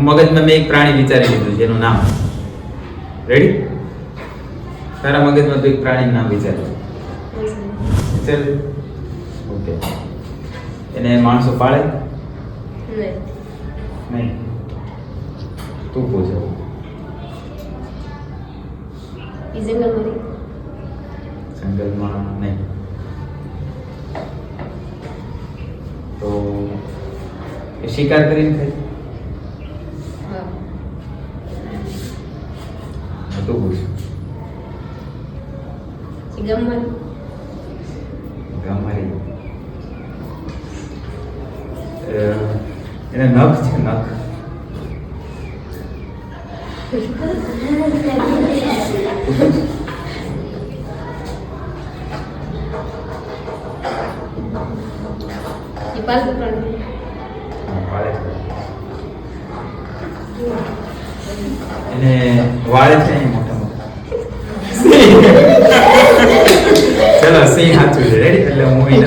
મગજમાં મેં એક પ્રાણી વિચારી લીધું છે એનું નામ. રેડી? તારા મગજમાં તો એક પ્રાણીનું નામ વિચાર્યું. ચાલ. ઓકે. એને માણસો પાળે? નહીં. તું પૂછો. જંગલમાં નહીં. તો એ શિકાર કરીને ખાય? તું પૂછ. ગમારી. એને નખ છે નખ. પાલતુ પ્રાણી. પાળે છે. એને વાળ છે મોટા મોટા. ચલો સિંહ સાચું છે. રેડી? એટલે મૂવી